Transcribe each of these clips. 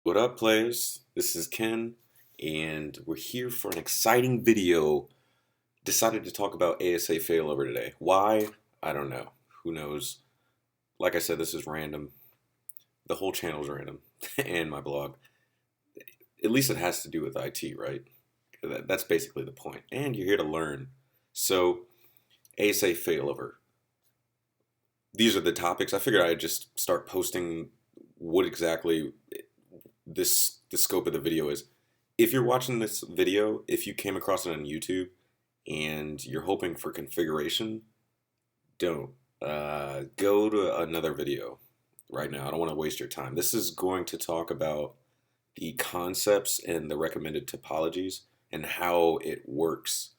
What up, players? This is Ken, and we're here for an exciting video. Decided to talk about ASA failover today. Why? I don't know. Who knows? Like I said, this is random. The whole channel is random, and my blog. At least it has to do with IT, right? That's basically the point. And you're here to learn. So, ASA failover. These are the topics. I figured I'd just start posting what exactly the scope of the video is. If you're watching this video, if you came across it on YouTube and you're hoping for configuration, don't. Go to another video right now. I don't want to waste your time. This is going to talk about the concepts and the recommended topologies and how it works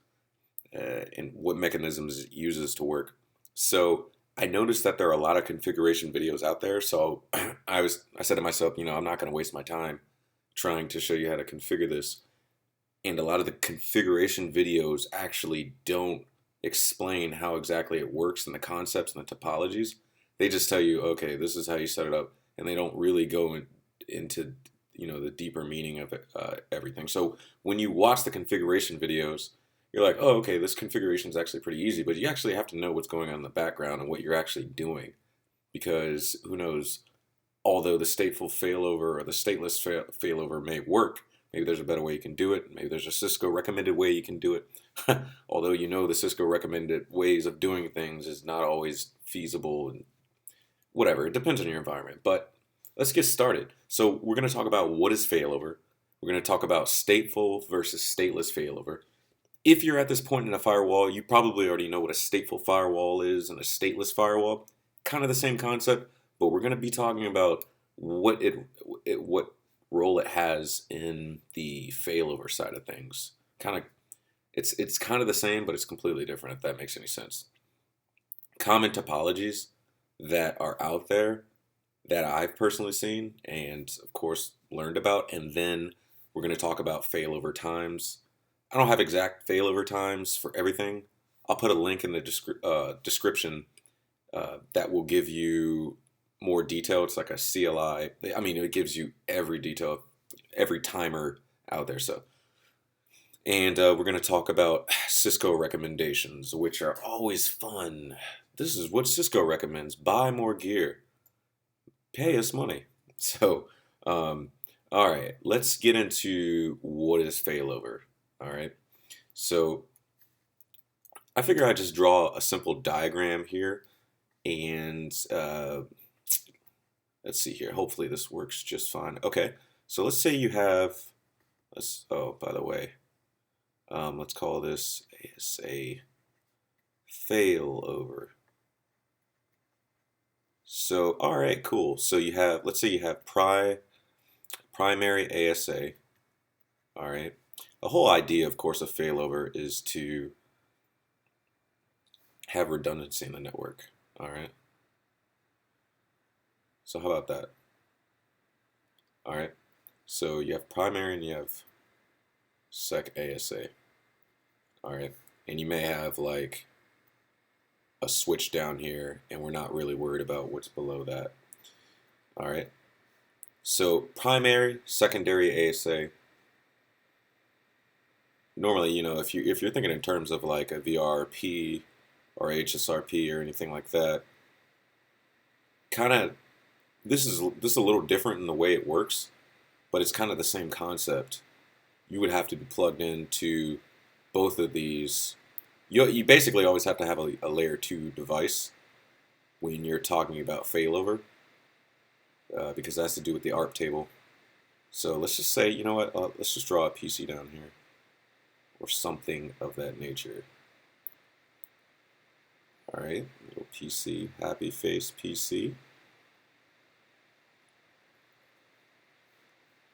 and what mechanisms it uses to work. So I noticed that there are a lot of configuration videos out there. So I said to myself, I'm not going to waste my time trying to show you how to configure this. And a lot of the configuration videos actually don't explain how exactly it works and the concepts and the topologies. They just tell you, okay, this is how you set it up, and they don't really go into the deeper meaning of it, everything. So when you watch the configuration videos, you're like, oh, okay, this configuration is actually pretty easy, but you actually have to know what's going on in the background and what you're actually doing, because who knows, although the stateful failover or the stateless failover may work, maybe there's a better way you can do it. Maybe there's a Cisco recommended way you can do it. Although the Cisco recommended ways of doing things is not always feasible and whatever. It depends on your environment. But let's get started. So we're going to talk about what is failover. We're going to talk about stateful versus stateless failover. If you're at this point in a firewall, you probably already know what a stateful firewall is and a stateless firewall. Kind of the same concept, but we're going to be talking about what role it has in the failover side of things. It's kind of the same, but it's completely different, if that makes any sense. Common topologies that are out there that I've personally seen and of course learned about, and then we're going to talk about failover times. I don't have exact failover times for everything. I'll put a link in the description that will give you more detail. It's like a CLI. I mean, it gives you every detail, every timer out there. And we're going to talk about Cisco recommendations, which are always fun. This is what Cisco recommends: buy more gear, pay us money. So, all right, let's get into what is failover. All right, so I figure I just draw a simple diagram here, and let's see here. Hopefully this works just fine. Okay, so let's say you have, oh, by the way, let's call this ASA failover. So, all right, cool. So let's say you have primary ASA. All right. The whole idea, of course, of failover is to have redundancy in the network. All right. So how about that? All right. So you have primary and you have sec ASA. All right. And you may have like a switch down here, and we're not really worried about what's below that. All right. So primary, secondary ASA. Normally, if you're thinking in terms of like a VRP or HSRP or anything like that, this is a little different in the way it works, but it's kind of the same concept. You would have to be plugged into both of these. You basically always have to have a layer 2 device when you're talking about failover, because that has to do with the ARP table. So let's just say, you know what, let's just draw a PC down here, or something of that nature. All right, little PC, happy face PC.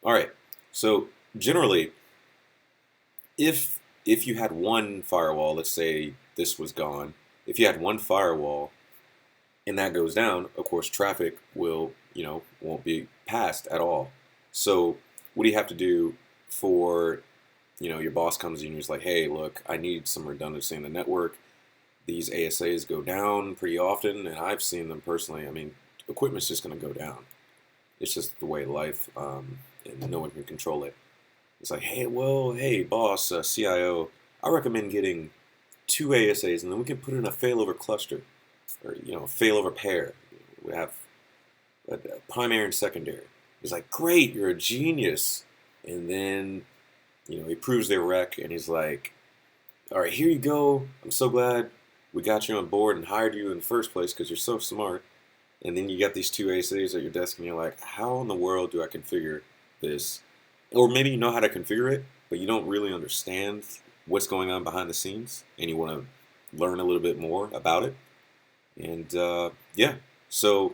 All right, so generally, if you had one firewall, let's say this was gone, if you had one firewall and that goes down, of course, traffic won't be passed at all. So what do you have to do for, your boss comes in and he's like, hey, look, I need some redundancy in the network. These ASAs go down pretty often, and I've seen them personally. I mean, equipment's just going to go down. It's just the way life and no one can control it. It's like, hey, boss, CIO, I recommend getting 2 ASAs, and then we can put in a failover cluster, or failover pair. We have a primary and secondary. He's like, great, you're a genius. And then, he proves their rec, and he's like, all right, here you go. I'm so glad we got you on board and hired you in the first place because you're so smart. And then you got these 2 ASAs at your desk, and you're like, how in the world do I configure this? Or maybe you know how to configure it, but you don't really understand what's going on behind the scenes, and you want to learn a little bit more about it. And yeah, so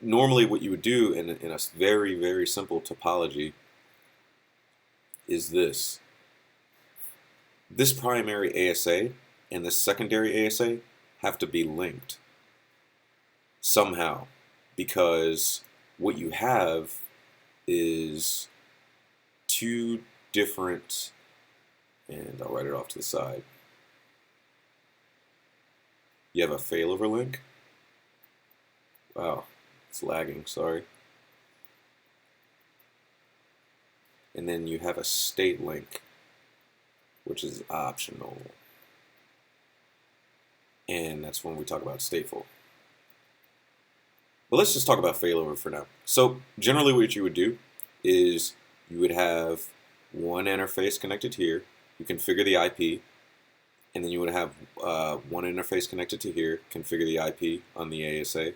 normally what you would do in a very, very simple topology is this. This primary ASA and this secondary ASA have to be linked somehow, because what you have is two different, and I'll write it off to the side. You have a failover link. Wow, it's lagging, sorry. And then you have a state link, which is optional. And that's when we talk about stateful. But let's just talk about failover for now. So generally what you would do is you would have one interface connected here. You configure the IP. And then you would have one interface connected to here, configure the IP on the ASA.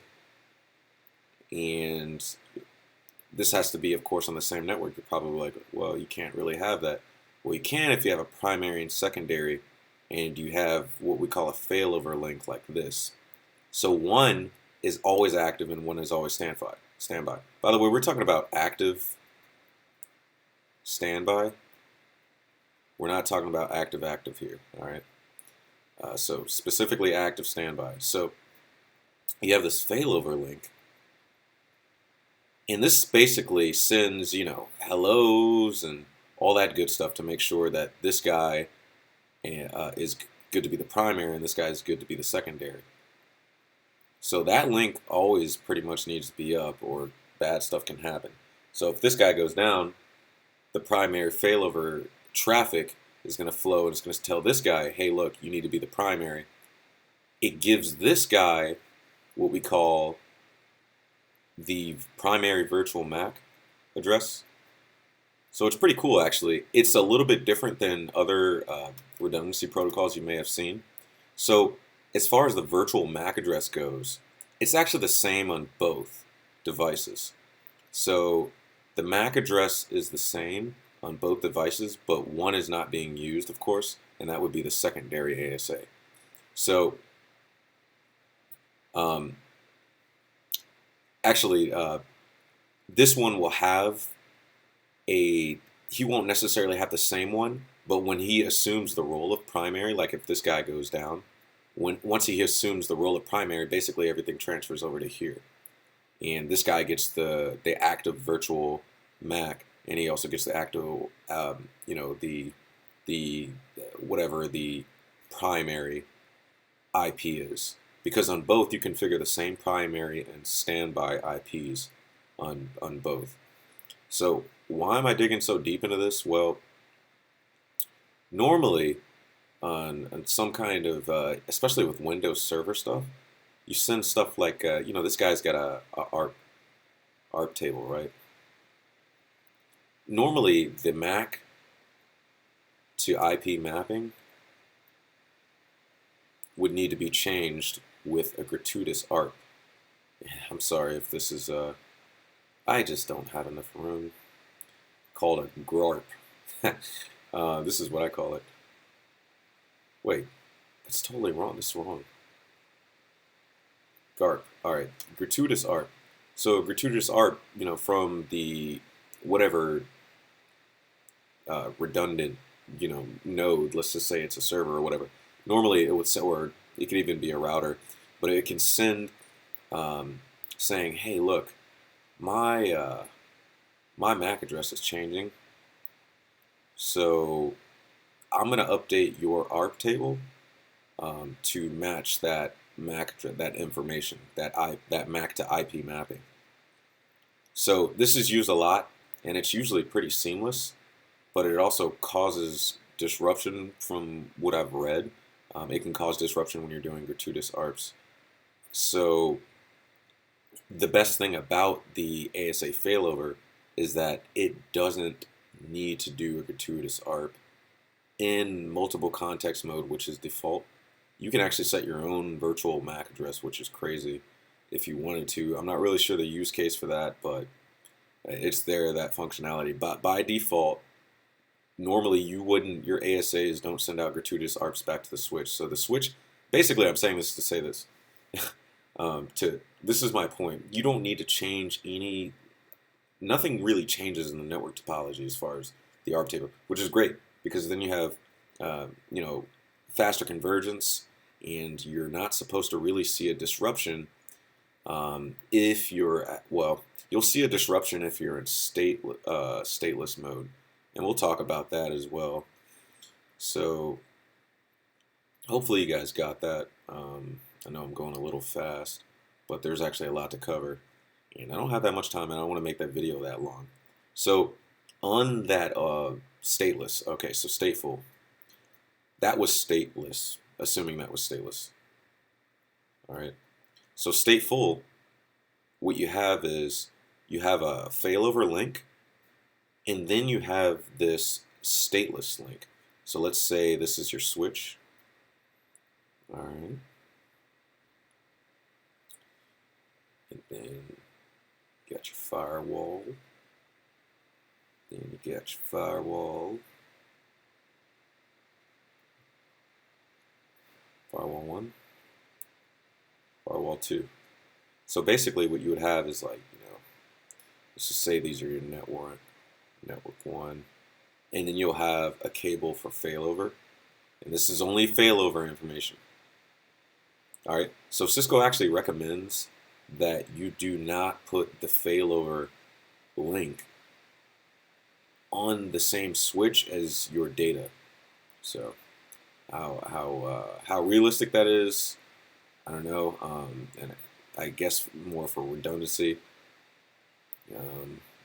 And this has to be, of course, on the same network. You're probably like, well, you can't really have that. Well, you can if you have a primary and secondary, and you have what we call a failover link like this. So one is always active and one is always standby. By the way, we're talking about active standby. We're not talking about active here, all right? So specifically active standby. So you have this failover link, and this basically sends, hellos and all that good stuff to make sure that this guy is good to be the primary and this guy is good to be the secondary. So that link always pretty much needs to be up, or bad stuff can happen. So if this guy goes down, the primary failover traffic is going to flow, and it's going to tell this guy, hey, look, you need to be the primary. It gives this guy what we call the primary virtual MAC address. So it's pretty cool, actually. It's a little bit different than other redundancy protocols you may have seen. So as far as the virtual MAC address goes, it's actually the same on both devices. So the MAC address is the same on both devices, but one is not being used, of course, and that would be the secondary ASA. So actually, this one will have he won't necessarily have the same one, but when he assumes the role of primary, like if this guy goes down, once he assumes the role of primary, basically everything transfers over to here. And this guy gets the active virtual MAC, and he also gets the active, the whatever the primary IP is. Because on both, you configure the same primary and standby IPs on both. So why am I digging so deep into this? Well, normally on some kind of, especially with Windows Server stuff, you send stuff like, this guy's got a ARP table, right? Normally, the MAC to IP mapping would need to be changed with a gratuitous ARP. I'm sorry if this is I just don't have enough room. Called a GRARP. This is what I call it. Wait, that's totally wrong. This is wrong. GARP. All right, gratuitous ARP. So gratuitous ARP, from the whatever redundant, node. Let's just say it's a server or whatever. Normally, it would say, or it could even be a router, but it can send saying, "Hey, look, my MAC address is changing, so I'm going to update your ARP table to match that MAC that information, that MAC to IP mapping." So this is used a lot and it's usually pretty seamless, but it also causes disruption from what I've read. It can cause disruption when you're doing gratuitous ARPs. So the best thing about the ASA failover is that it doesn't need to do a gratuitous ARP in multiple context mode, which is default. You can actually set your own virtual MAC address, which is crazy if you wanted to. I'm not really sure the use case for that, but it's there, that functionality. But by default, normally you wouldn't, your ASAs don't send out gratuitous ARPs back to the switch. So the switch, basically I'm saying this to say this. This is my point. You don't need to change nothing really changes in the network topology as far as the ARP table, which is great because then you have, faster convergence, and you're not supposed to really see a disruption if you're, you'll see a disruption if you're in stateless mode, and we'll talk about that as well. So hopefully you guys got that. I know I'm going a little fast, but there's actually a lot to cover, and I don't have that much time, and I don't want to make that video that long. So on that stateless, okay, so stateful, that was stateless, assuming that was stateless. All right, so stateful, what you have is you have a failover link, and then you have this stateless link. So let's say this is your switch. All right. And then you got your firewall. Then you got your firewall. Firewall 1. Firewall 2. So basically what you would have is like, let's just say these are your network 1. And then you'll have a cable for failover. And this is only failover information. All right, so Cisco actually recommends that you do not put the failover link on the same switch as your data. So how realistic that is, I don't know, and I guess more for redundancy,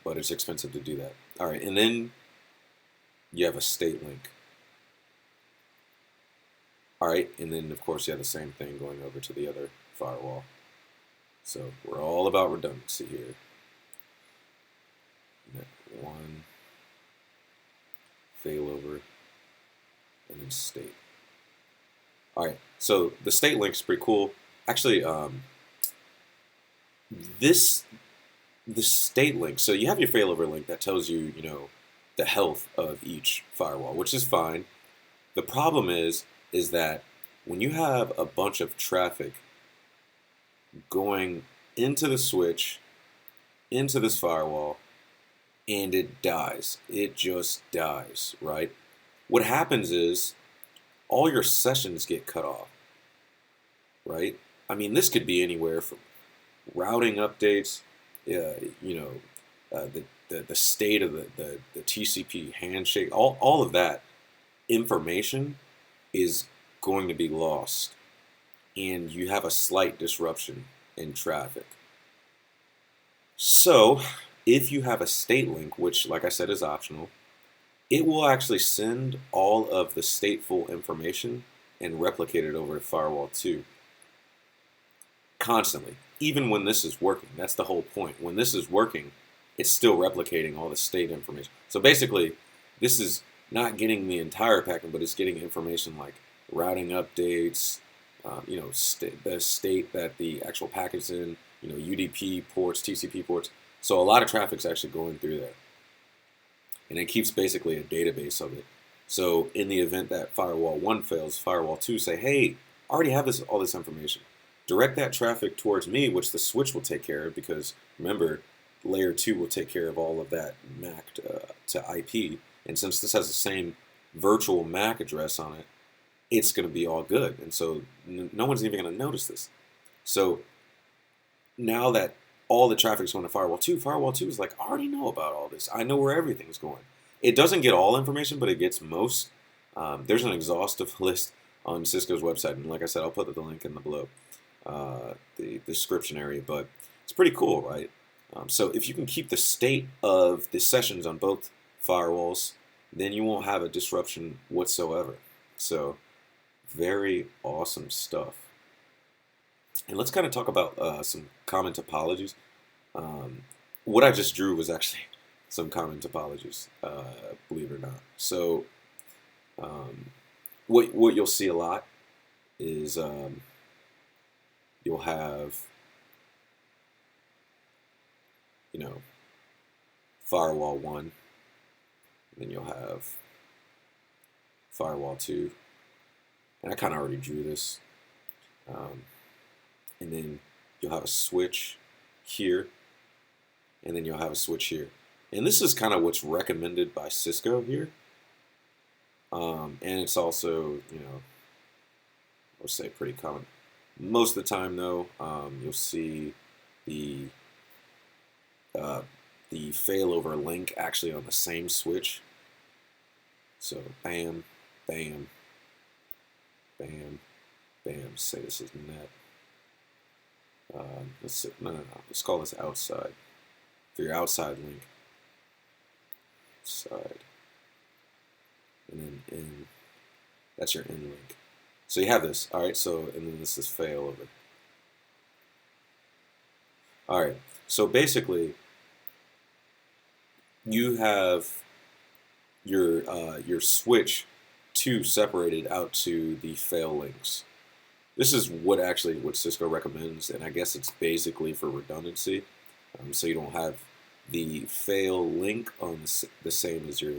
but it's expensive to do that. All right, and then you have a state link. All right, and then of course you have the same thing going over to the other firewall. So we're all about redundancy here. Net 1, failover, and then state. All right, so the state link is pretty cool. Actually, the state link. So you have your failover link that tells you, the health of each firewall, which is fine. The problem is that when you have a bunch of traffic going into the switch, into this firewall, and it dies. It just dies, right? What happens is all your sessions get cut off, right? I mean, this could be anywhere from routing updates, the state of the TCP handshake, all of that information is going to be lost, and you have a slight disruption in traffic. So if you have a state link, which like I said is optional, it will actually send all of the stateful information and replicate it over to firewall 2 constantly, even when this is working. That's the whole point. When this is working, it's still replicating all the state information. So basically, this is not getting the entire packet, but it's getting information like routing updates, the state that the actual packet's in, UDP ports, TCP ports. So a lot of traffic's actually going through there. And it keeps basically a database of it. So in the event that firewall 1 fails, firewall 2 say, hey, I already have all this information. Direct that traffic towards me, which the switch will take care of, because remember, layer 2 will take care of all of that MAC to IP. And since this has the same virtual MAC address on it, it's going to be all good. And so no one's even going to notice this. So now that all the traffic's going to firewall 2 is like, I already know about all this. I know where everything's going. It doesn't get all information, but it gets most. There's an exhaustive list on Cisco's website. And like I said, I'll put the link in the below, the description area. But it's pretty cool, right? So if you can keep the state of the sessions on both firewalls, then you won't have a disruption whatsoever. So very awesome stuff. And let's kind of talk about some common topologies. Um, what I just drew was actually some common topologies, believe it or not. So um, what you'll see a lot is you'll have, you know, firewall 1, then you'll have firewall 2, and I kind of already drew this, and then you'll have a switch here, and then you'll have a switch here. And this is kind of what's recommended by Cisco here, and it's also, let's say pretty common. Most of the time, though, you'll see the failover link actually on the same switch. So bam, bam, bam, bam. Say this is net. Let's call this outside. For your outside link, side, and then in. That's your in link. So you have this. All right. So and then this is failover. All right. So basically, you have your switch 2 separated out to the fail links. This is what Cisco recommends, and I guess it's basically for redundancy, so you don't have the fail link on the same as your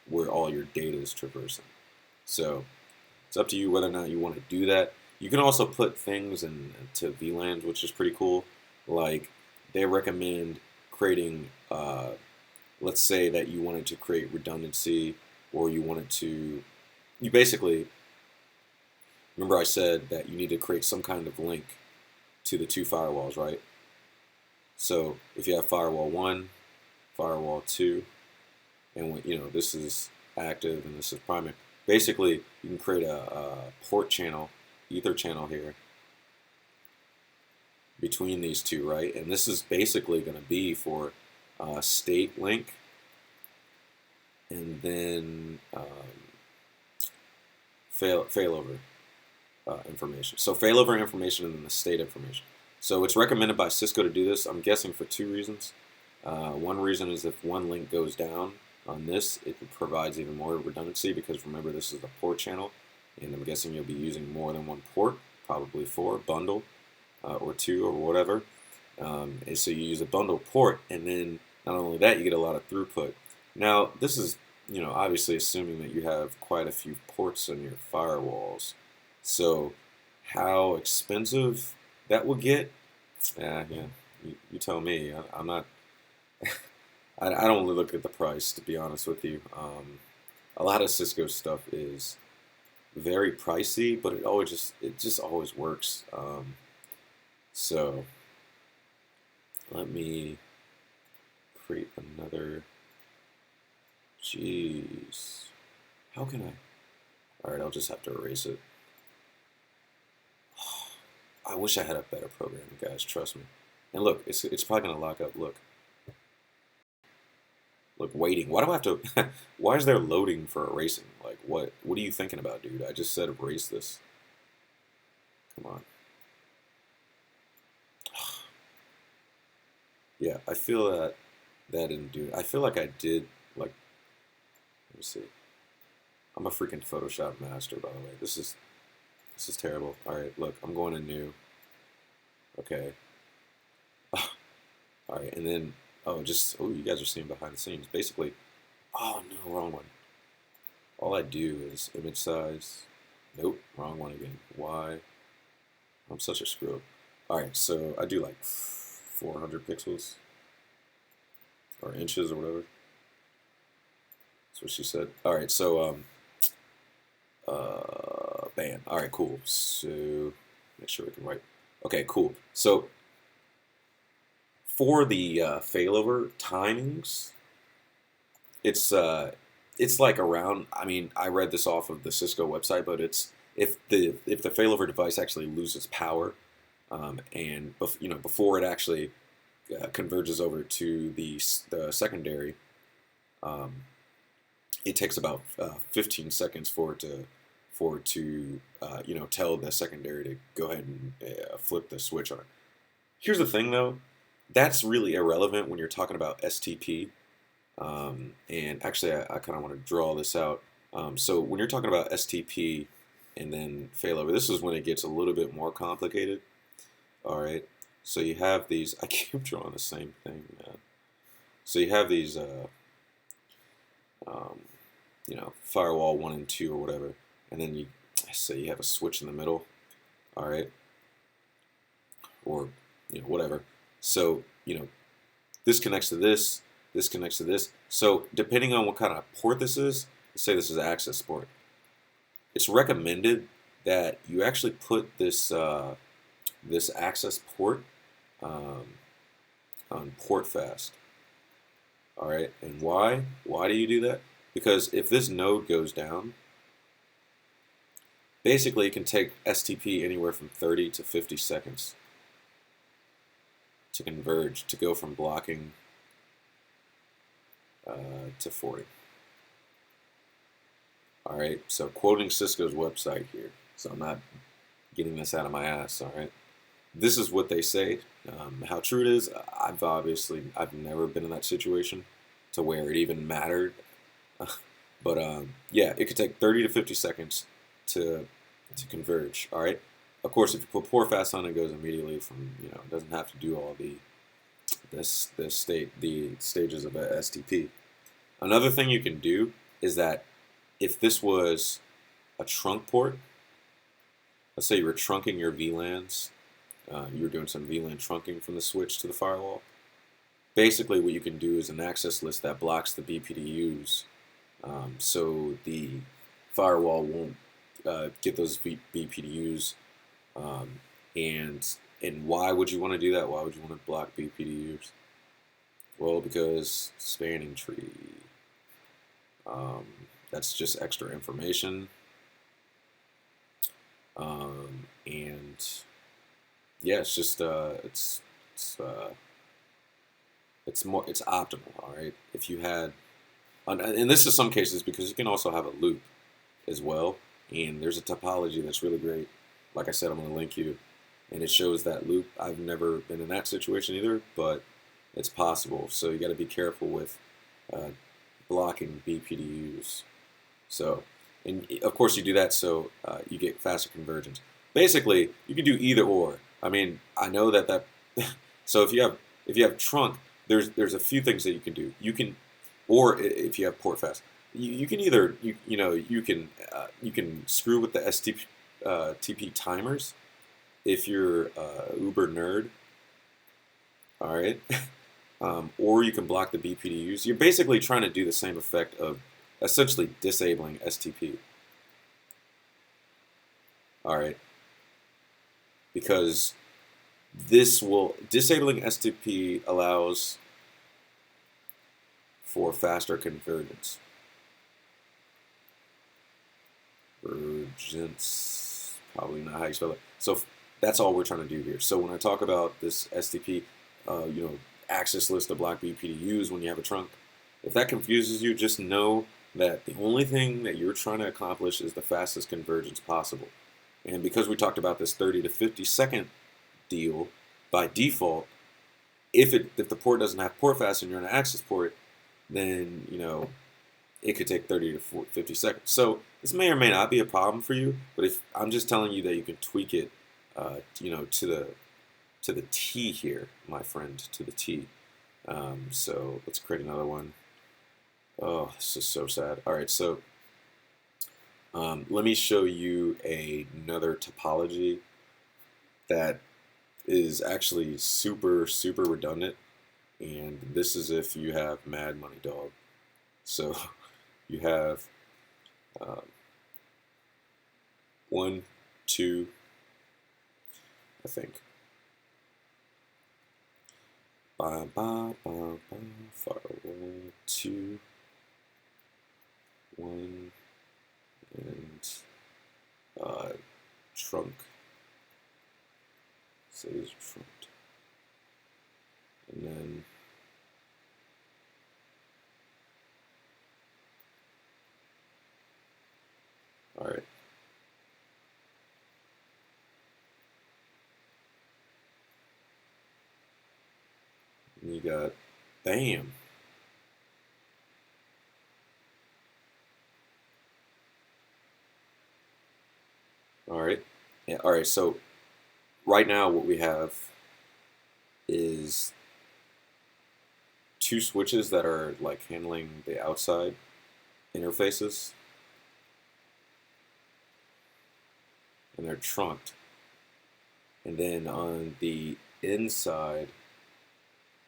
where all your data is traversing. So it's up to you whether or not you want to do that. You can also put things into VLANs, which is pretty cool. Like they recommend creating, let's say that you wanted to create redundancy, or you basically, remember I said that you need to create some kind of link to the 2 firewalls, right? So if you have firewall 1, firewall 2, and this is active and this is primary, basically you can create a port channel, ether channel here between these 2, right? And this is basically going to be for state link, and then failover information. So failover information and then the state information. So it's recommended by Cisco to do this, I'm guessing for 2 reasons. One reason is if one link goes down on this, it provides even more redundancy, because remember, this is a port channel, and I'm guessing you'll be using more than one port, probably 4, bundle, or 2, or whatever. And so you use a bundle port, and then not only that, you get a lot of throughput. Now, this is, obviously assuming that you have quite a few ports on your firewalls. So how expensive that will get, yeah, you tell me. I'm not, I don't really look at the price, to be honest with you. A lot of Cisco stuff is very pricey, but it just always works. So let me create another. Jeez, how can I? All right, I'll just have to erase it. I wish I had a better program, guys. Trust me. And look, it's probably gonna lock up. Look, waiting. Why do I have to? Why is there loading for erasing? Like, what are you thinking about, dude? I just said erase this. Come on. Yeah, I feel that didn't do it. I feel like I did. Like, let me see. I'm a freaking Photoshop master, by the way. This is terrible. All right, look, I'm going to new. Okay. All right, and then you guys are seeing behind the scenes. Basically, oh no, wrong one. All I do is image size. Nope, wrong one again. Why? I'm such a screw up. All right, so I do like 400 pixels or inches or whatever. That's what she said. All right, so bam. All right, cool. So make sure we can write. Okay, cool. So for the failover timings, it's like around. I mean, I read this off of the Cisco website, but it's if the failover device actually loses power, and before it actually converges over to the secondary, it takes about 15 seconds for it to tell the secondary to go ahead and flip the switch on. Here's the thing though, that's really irrelevant when you're talking about STP. And actually, I kind of want to draw this out. So when you're talking about STP and then failover, this is when it gets a little bit more complicated. All right. So you have these. I keep drawing the same thing, man. So you have these, firewall 1 and 2 or whatever, and then you say you have a switch in the middle. All right. Or whatever. So this connects to this. This connects to this. So depending on what kind of port this is, say this is an access port, it's recommended that you actually put this this access port on port fast. All right, and why? Why do you do that? Because if this node goes down, basically it can take STP anywhere from 30 to 50 seconds to converge, to go from blocking to 40. All right, so quoting Cisco's website here, so I'm not getting this out of my ass. All right, this is what they say. How true it is, I've never been in that situation to where it even mattered. But yeah, it could take 30 to 50 seconds to converge. All right. Of course, if you put port fast on, it goes immediately from it doesn't have to do all the stages of a STP. Another thing you can do is that if this was a trunk port, let's say you were trunking your VLANs, you were doing some VLAN trunking from the switch to the firewall. Basically, what you can do is an access list that blocks the BPDUs, so the firewall won't get those BPDUs. And why would you want to do that? Why would you want to block BPDUs? Well, because spanning tree. That's just extra information. And yeah, it's just it's optimal. All right, if you had, and this is some cases because you can also have a loop as well. And there's a topology that's really great. Like I said, I'm going to link you, and it shows that loop. I've never been in that situation either, but it's possible. So you got to be careful with blocking BPDUs. So, and of course you do that so you get faster convergence. Basically, you can do either or. I mean, I know that so if you have trunk, there's a few things that you can do. You can, or if you have port fast, you can either you can screw with the STP timers if you're uber nerd. All right. Or you can block the BPDUs. You're basically trying to do the same effect of essentially disabling STP. All right. Because disabling STP allows for faster convergence. Convergence, probably not how you spell it. So that's all we're trying to do here. So when I talk about this STP, access list to block BPDUs when you have a trunk, if that confuses you, just know that the only thing that you're trying to accomplish is the fastest convergence possible. And because we talked about this 30 to 50 second deal, by default, if the port doesn't have port fast and you're in an access port, then it could take 30 to 50 seconds. So this may or may not be a problem for you, but if I'm just telling you that you can tweak it, to the T here, my friend, to the T. So let's create another one. Oh, this is so sad. All right, so let me show you another topology that is actually super, super redundant. And this is if you have Mad Money Dog. So you have 1, 2, I think. Firewall 2, 1, and trunk. Says trunk. And and then all right. And you got, bam. All right. Yeah, all right. So right now what we have is two switches that are like handling the outside interfaces, and they're trunked. And then on the inside,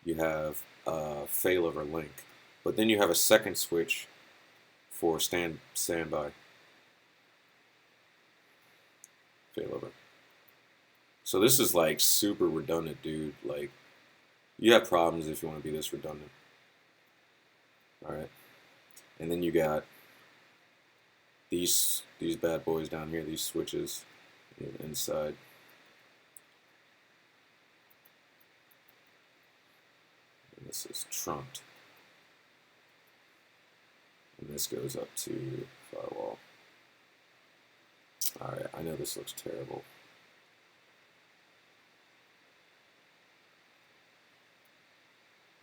you have a failover link. But then you have a second switch for standby failover. So this is like super redundant, dude. Like, you have problems if you want to be this redundant. All right. And then you got these bad boys down here, these switches inside. And this is trunked. And this goes up to firewall. All right, I know this looks terrible.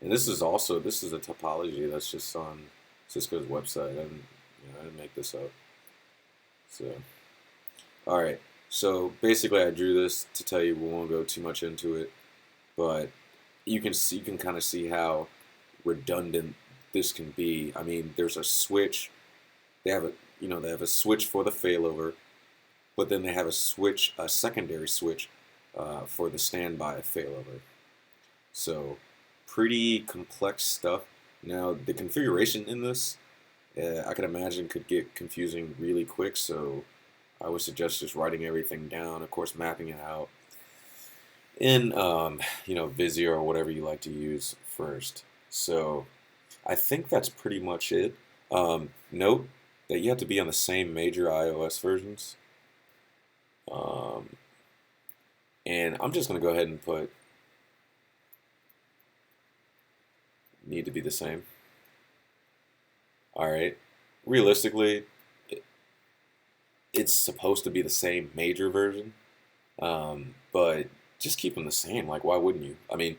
And this is a topology that's just on Cisco's website. I didn't make this up. So, all right. So basically, I drew this to tell you we won't go too much into it, but you can kind of see how redundant this can be. I mean, there's a switch. They have a switch for the failover, but then they have a secondary switch for the standby failover. So pretty complex stuff. Now the configuration in this, I can imagine, could get confusing really quick. So I would suggest just writing everything down. Of course, mapping it out in Visio or whatever you like to use first. So I think that's pretty much it. Note that you have to be on the same major iOS versions. And I'm just going to go ahead and put need to be the same. All right. Realistically, it's supposed to be the same major version, but just keep them the same. Like, why wouldn't you? I mean,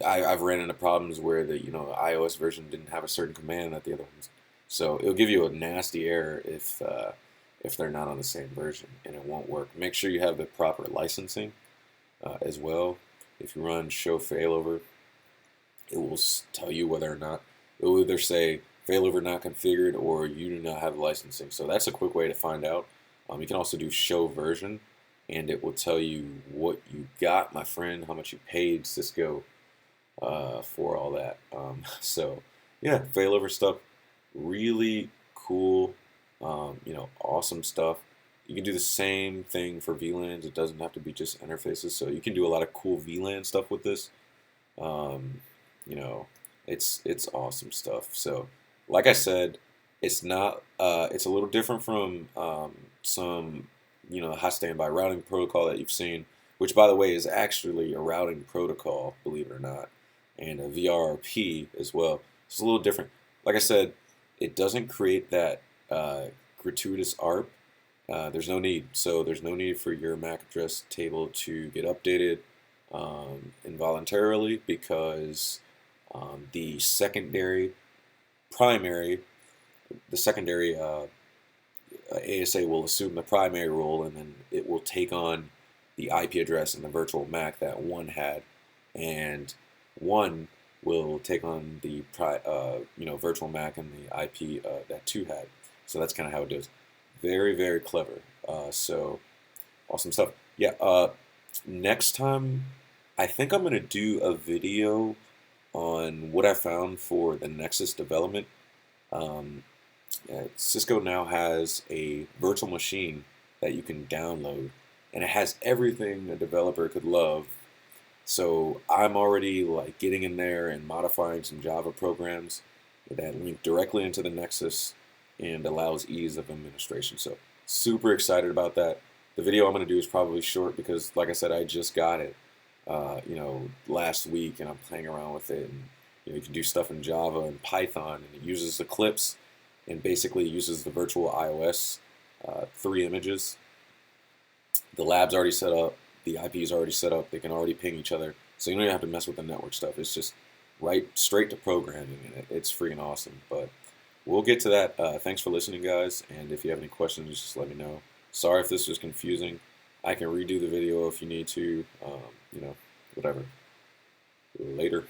I've ran into problems where the iOS version didn't have a certain command that the other ones. So it'll give you a nasty error if they're not on the same version, and it won't work. Make sure you have the proper licensing as well. If you run show failover, it will tell you whether or not it will either say failover not configured or you do not have licensing. So that's a quick way to find out. You can also do show version, and it will tell you what you got, my friend, how much you paid Cisco for all that. So yeah, failover stuff, really cool. Awesome stuff. You can do the same thing for VLANs. It doesn't have to be just interfaces. So you can do a lot of cool VLAN stuff with this. It's awesome stuff. So, like I said, it's not. It's a little different from some high standby routing protocol that you've seen, which, by the way, is actually a routing protocol, believe it or not, and a VRRP as well. It's a little different. Like I said, it doesn't create that gratuitous ARP. There's no need. So there's no need for your MAC address table to get updated involuntarily, because the secondary ASA will assume the primary role, and then it will take on the IP address and the virtual MAC that one had, and one will take on the virtual MAC and the IP that two had. So that's kind of how it does. Very, very clever. So awesome stuff. Yeah. Next time, I think I'm gonna do a video on what I found for the Nexus development. Cisco now has a virtual machine that you can download, and it has everything a developer could love. So I'm already like getting in there and modifying some Java programs that link directly into the Nexus and allows ease of administration. So super excited about that. The video I'm going to do is probably short because, like I said, I just got it. last week, and I'm playing around with it. And you can do stuff in Java and Python, and it uses Eclipse, and basically uses the virtual iOS 3 images. The lab's already set up, the IP is already set up. They can already ping each other, so you don't even have to mess with the network stuff. It's just right straight to programming, and it's freaking awesome. But we'll get to that. Thanks for listening, guys. And if you have any questions, just let me know. Sorry if this was confusing. I can redo the video if you need to. Whatever. Later.